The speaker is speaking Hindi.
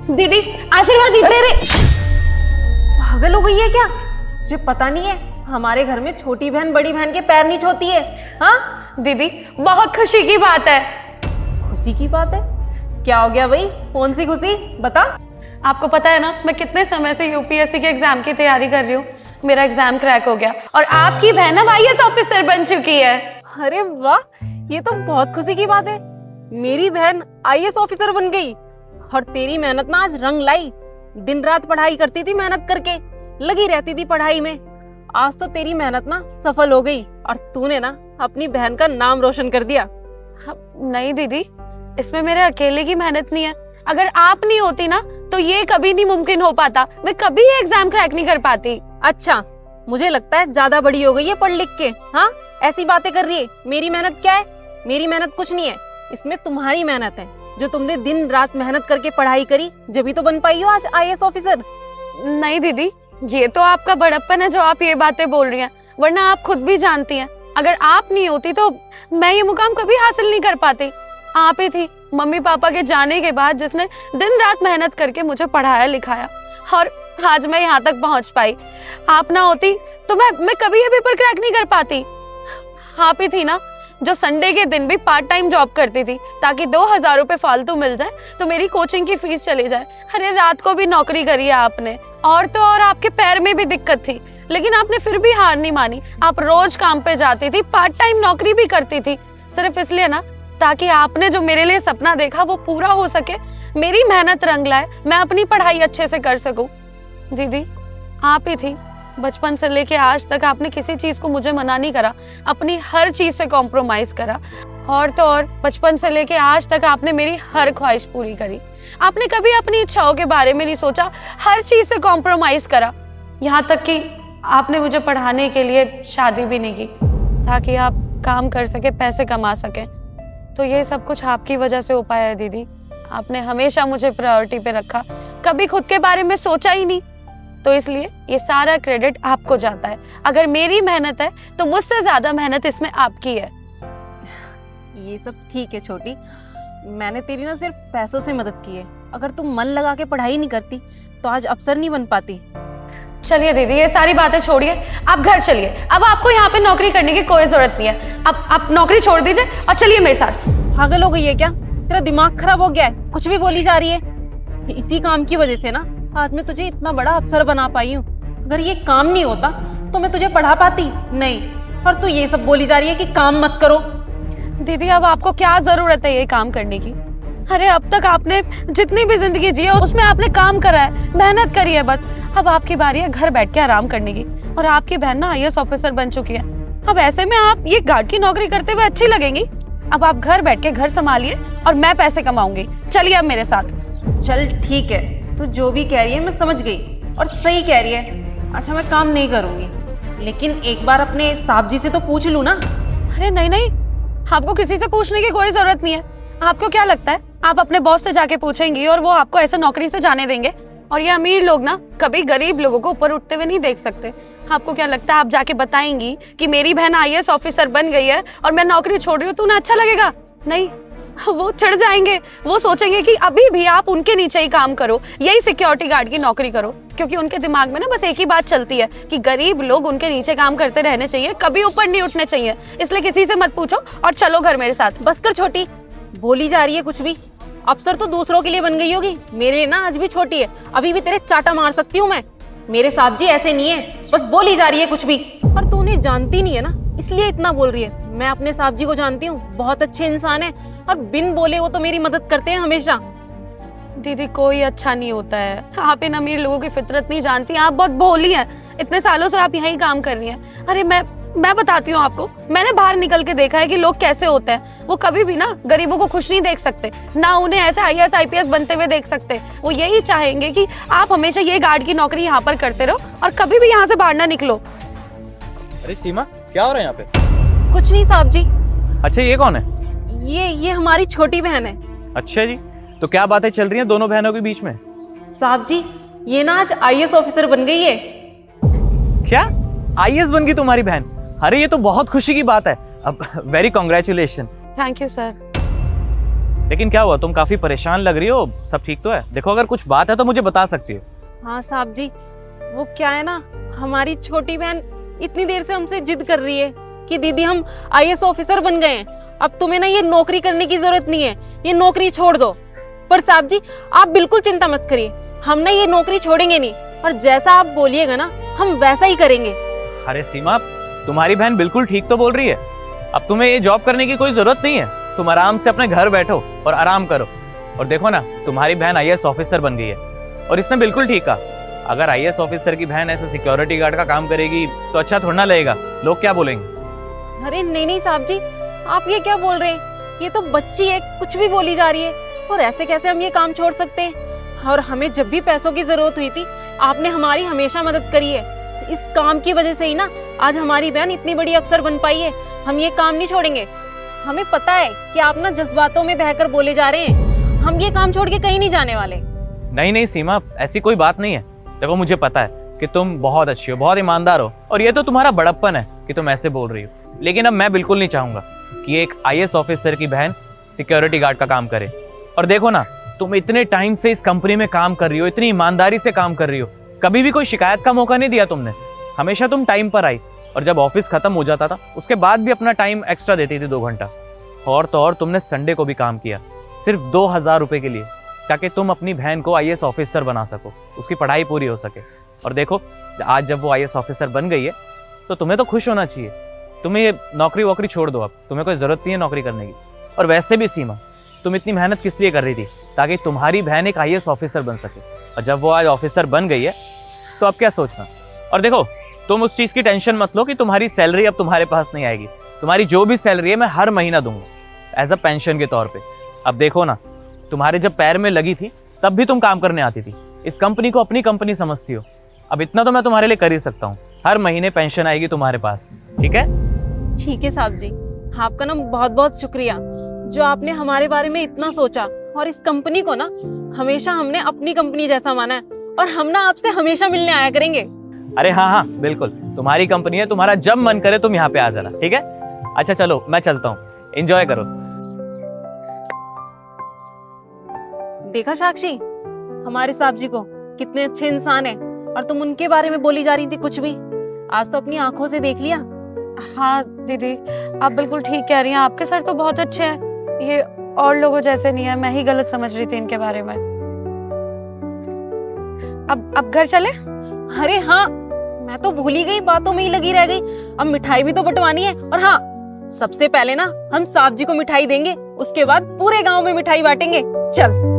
दीदी आशीर्वाद दीजिए। अरे पागल हो गई है क्या? तुझे पता नहीं है हमारे घर में छोटी बहन बड़ी बहन के पैर नहीं छूती है? हाँ दीदी बहुत खुशी की बात है। खुशी की बात है? क्या हो गया भाई? कौन सी खुशी बता। आपको पता है ना मैं कितने समय से यूपीएससी के एग्जाम की तैयारी कर रही हूँ। मेरा एग्जाम क्रैक हो गया और आपकी बहन अब आईएएस ऑफिसर बन चुकी है। अरे वाह, ये तो बहुत खुशी की बात है। मेरी बहन आईएएस ऑफिसर बन गई और तेरी मेहनत ना आज रंग लाई। दिन रात पढ़ाई करती थी, मेहनत करके लगी रहती थी पढ़ाई में। आज तो तेरी मेहनत ना सफल हो गई और तूने ना अपनी बहन का नाम रोशन कर दिया। नहीं दीदी, इसमें मेरे अकेले की मेहनत नहीं है। अगर आप नहीं होती ना तो ये कभी नहीं मुमकिन हो पाता। मैं कभी ये एग्जाम क्रैक नहीं कर पाती। अच्छा, मुझे लगता है ज्यादा बड़ी हो गई है पढ़ लिख के। हाँ, ऐसी बातें कर रही है। मेरी मेहनत क्या है? मेरी मेहनत कुछ नहीं है, इसमें तुम्हारी मेहनत है। जो तुमने दिन रात मेहनत करके पढ़ाई करी, जब ही तो बन पाई हो आज आईएएस ऑफिसर। नहीं दीदी, ये तो आपका बड़प्पन है जो आप ये बातें बोल रही हैं, वरना आप खुद भी जानती हैं अगर आप नहीं होती तो मैं ये मुकाम कभी हासिल नहीं कर पाती। आप ही थी मम्मी पापा के जाने के बाद जिसने दिन रात मेहनत करके मुझे पढ़ाया लिखाया और आज मैं यहाँ तक पहुँच पाई। आप ना होती तो मैं कभी ये पेपर क्रैक नहीं कर पाती। आप ही थी ना जो संडे के दिन भी पार्ट टाइम जॉब करती थी ताकि 2000 रुपए फालतू मिल जाए तो मेरी कोचिंग की फीस चली जाए। अरे रात को भी नौकरी करी है आपने। और तो और आपके पैर में भी दिक्कत थी लेकिन आपने फिर भी हार नहीं मानी। आप रोज काम पे जाती थी, पार्ट टाइम नौकरी भी करती थी, सिर्फ इसलिए ना ताकि आपने जो मेरे लिए सपना देखा वो पूरा हो सके, मेरी मेहनत रंग लाए, मैं अपनी पढ़ाई अच्छे से कर सकूं। दीदी आप ही थी, बचपन से लेके आज तक आपने किसी चीज को मुझे मना नहीं करा, अपनी हर चीज से कॉम्प्रोमाइज करा। और तो और बचपन से लेके आज तक आपने मेरी हर ख्वाहिश पूरी करी। आपने कभी अपनी इच्छाओं के बारे में नहीं सोचा, हर चीज से कॉम्प्रोमाइज करा। यहाँ तक कि आपने मुझे पढ़ाने के लिए शादी भी नहीं की ताकि आप काम कर सके, पैसे कमा सके। तो ये सब कुछ आपकी वजह से हो पाया है दीदी। आपने हमेशा मुझे प्रायोरिटी पे रखा, कभी खुद के बारे में सोचा ही नहीं, तो इसलिए ये सारा क्रेडिट आपको जाता है। अगर मेरी मेहनत है तो मुझसे ज्यादा मेहनत इसमें आपकी है। ये सब ठीक है छोटी, मैंने तेरी ना सिर्फ पैसों से मदद की है। अगर तुम मन लगा के पढ़ाई नहीं करती तो आज अफसर नहीं बन पाती। चलिए दीदी, ये सारी बातें छोड़िए, आप घर चलिए। अब आपको यहाँ पे नौकरी करने की कोई जरूरत नहीं है। अब आप नौकरी छोड़ दीजिए और चलिए मेरे साथ। पागल हो गई है क्या? तेरा दिमाग खराब हो गया है? कुछ भी बोली जा रही है। इसी काम की वजह से ना आज मैं तुझे इतना बड़ा अफसर बना पाई हूँ। अगर ये काम नहीं होता तो मैं तुझे पढ़ा पाती नहीं। और तू ये सब बोली जा रही है कि काम मत करो। दीदी अब आपको क्या जरूरत है ये काम करने की? अरे अब तक आपने जितनी भी जिंदगी जी है उसमें आपने काम करा है, मेहनत करी है बस। अब आपकी बारी है घर बैठ के आराम करने की। और आपकी बहन ना आईएएस ऑफिसर बन चुकी है। अब ऐसे में आप ये गार्ड की नौकरी करते हुए अच्छी लगेंगी। अब आप घर बैठ के घर संभालिए और मैं पैसे कमाऊंगी। चलिए अब मेरे साथ। चल ठीक है, तू जो भी कह रही है मैं समझ गई और सही कह रही है। अच्छा, मैं काम नहीं करूंगी, लेकिन एक बार अपने साहब जी से तो पूछ लूं ना। अरे नहीं नहीं, आपको किसी से पूछने की कोई जरूरत नहीं है। आपको क्या लगता है आप अपने बॉस से जाके पूछेंगी और वो आपको ऐसे नौकरी से जाने देंगे? और ये अमीर लोग ना कभी गरीब लोगों को ऊपर उठते हुए नहीं देख सकते। आपको क्या लगता है आप जाके बताएंगी कि मेरी बहन आईएएस ऑफिसर बन गई है और मैं नौकरी छोड़ रही हूँ, तो ना अच्छा लगेगा? नहीं, वो चिढ़ जाएंगे। वो सोचेंगे कि अभी भी आप उनके नीचे ही काम करो, यही सिक्योरिटी गार्ड की नौकरी करो। क्योंकि उनके दिमाग में ना बस एक ही बात चलती है कि गरीब लोग उनके नीचे काम करते रहने चाहिए, कभी ऊपर नहीं उठने चाहिए। इसलिए किसी से मत पूछो और चलो घर मेरे साथ। बस कर छोटी, बोली जा रही है कुछ भी। अफसर तो दूसरों के लिए बन गई होगी, मेरे लिए ना आज भी छोटी है। अभी भी तेरे चाटा मार सकती हूँ मैं। मेरे साहब जी ऐसे नहीं है, बस बोली जा रही है कुछ भी। और तू उन्हें जानती नहीं है ना, इसलिए इतना बोल रही है। मैं अपने साहब जी को जानती हूँ, बहुत अच्छे इंसान है और बिन बोले वो तो मेरी मदद करते हैं हमेशा। दीदी कोई अच्छा नहीं होता है। आप इन अमीर लोगों की फितरत नहीं जानती। आप बहुत भोली हैं। इतने सालों से आप यहीं काम कर रही हैं। अरे मैं बताती हूँ आपको, मैंने बाहर निकल के देखा है कि लोग कैसे होते हैं। वो कभी भी ना गरीबों को खुश नहीं देख सकते, ना उन्हें ऐसे आईएएस आईपीएस बनते हुए देख सकते। वो यही चाहेंगे कि आप हमेशा ये गार्ड की नौकरी यहाँ पर करते रहो और कभी भी यहाँ से बाहर ना निकलो। अरे सीमा, क्या हो रहा है यहाँ पे? कुछ नहीं साहब जी। अच्छा, ये कौन है? ये हमारी छोटी बहन है। अच्छा जी, तो क्या बातें चल रही हैं दोनों बहनों के बीच में? साहब जी, ये ना आज आईएएस ऑफिसर बन गई है। क्या आईएएस बन गई तुम्हारी बहन? अरे ये तो बहुत खुशी की बात है। अब very congratulation. Thank you sir. लेकिन क्या हुआ, तुम काफी परेशान लग रही हो, सब ठीक तो है? देखो अगर कुछ बात है तो मुझे बता सकती हो। हाँ साहब जी, वो क्या है ना, हमारी छोटी बहन इतनी देर से हमसे जिद कर रही है कि दीदी हम आईएएस ऑफिसर बन गए हैं, अब तुम्हें ना ये नौकरी करने की जरूरत नहीं है, ये नौकरी छोड़ दो। पर साहब जी आप बिल्कुल चिंता मत करिए, हम ना ये नौकरी छोड़ेंगे नहीं, और जैसा आप बोलिएगा ना हम वैसा ही करेंगे। अरे सीमा, तुम्हारी बहन बिल्कुल ठीक तो बोल रही है। अब तुम्हें ये जॉब करने की कोई जरूरत नहीं है, तुम आराम से अपने घर बैठो और आराम करो। और देखो ना, तुम्हारी बहन आईएएस ऑफिसर बन गई है, और इसने बिल्कुल ठीक कहा। अगर आईएएस ऑफिसर की बहन ऐसे सिक्योरिटी गार्ड का काम करेगी तो अच्छा थोड़ा ना लगेगा, लोग क्या बोलेंगे? अरे नहीं नहीं साहब जी, आप ये क्या बोल रहे हैं, ये तो बच्ची है, कुछ भी बोली जा रही है, और ऐसे कैसे हम ये काम छोड़ सकते हैं? और हमें जब भी पैसों की जरूरत हुई थी आपने हमारी हमेशा मदद करी है, इस काम की वजह से ही ना आज हमारी बहन इतनी बड़ी अफसर बन पाई है। हम ये काम नहीं छोड़ेंगे। हमें पता है कि आप ना जज्बातों में बहकर बोले जा रहे हैं, हम ये काम छोड़ के कहीं नहीं जाने वाले। नहीं नहीं सीमा, ऐसी कोई बात नहीं है। देखो मुझे पता है कि तुम बहुत अच्छी हो, बहुत ईमानदार हो, और ये तो तुम्हारा बड़प्पन है कि तुम ऐसे बोल रही हो। लेकिन अब मैं बिल्कुल नहीं चाहूंगा कि एक आईएएस ऑफिसर की बहन सिक्योरिटी गार्ड का काम करे। और देखो ना, तुम इतने टाइम से इस कंपनी में काम कर रही हो, इतनी ईमानदारी से काम कर रही हो, कभी भी कोई शिकायत का मौका नहीं दिया तुमने। हमेशा तुम टाइम पर आई, और जब ऑफिस खत्म हो जाता था उसके बाद भी अपना टाइम एक्स्ट्रा देती थी 2 घंटा। और तो और तुमने संडे को भी काम किया, सिर्फ 2000 रुपए के लिए, ताकि तुम अपनी बहन को आईएएस ऑफिसर बना सको, उसकी पढ़ाई पूरी हो सके। और देखो आज जब वो आईएएस ऑफिसर बन गई है तो तुम्हें तो खुश होना चाहिए। तुम्हें ये नौकरी वोकरी छोड़ दो, अब तुम्हें कोई ज़रूरत नहीं है नौकरी करने की। और वैसे भी सीमा, तुम इतनी मेहनत किस लिए कर रही थी? ताकि तुम्हारी बहन एक आईएएस ऑफिसर बन सके। और जब वो आज ऑफिसर बन गई है तो अब क्या सोचना। और देखो तुम उस चीज़ की टेंशन मत लो कि तुम्हारी सैलरी अब तुम्हारे पास नहीं आएगी। तुम्हारी जो भी सैलरी है मैं हर महीना दूंगा एज अ पेंशन के तौर पे। अब देखो ना, तुम्हारे जब पैर में लगी थी तब भी तुम काम करने आती थी, इस कंपनी को अपनी कंपनी समझती हो। अब इतना तो मैं तुम्हारे लिए कर ही सकता हूँ, हर महीने पेंशन आएगी तुम्हारे पास, ठीक है? ठीक है साहब जी, आपका ना बहुत बहुत शुक्रिया जो आपने हमारे बारे में इतना सोचा, और इस कंपनी को ना हमेशा हमने अपनी कंपनी जैसा माना है, और हम ना आपसे हमेशा मिलने आया करेंगे। अरे हाँ हाँ बिल्कुल, तुम्हारी कंपनी है, तुम्हारा जब मन करे तुम यहाँ पे आ जाना, ठीक है? अच्छा चलो मैं चलता हूँ, एंजॉय करो। देखा साक्षी, हमारे साहब जी को कितने अच्छे इंसान है, और तुम उनके बारे में बोली जा रही थी कुछ भी, आज तो अपनी आंखों से देख लिया। हाँ दीदी, आप बिल्कुल ठीक कह रही हैं, आपके सर तो बहुत अच्छे हैं, ये और लोगों जैसे नहीं है, मैं ही गलत समझ रही थी इनके बारे में। अब घर चले? अरे हाँ, मैं तो भूल ही गई, बातों में ही लगी रह गई। अब मिठाई भी तो बंटवानी है, और हाँ सबसे पहले ना हम साहब जी को मिठाई देंगे, उसके बाद पूरे गांव में मिठाई बांटेंगे। चल।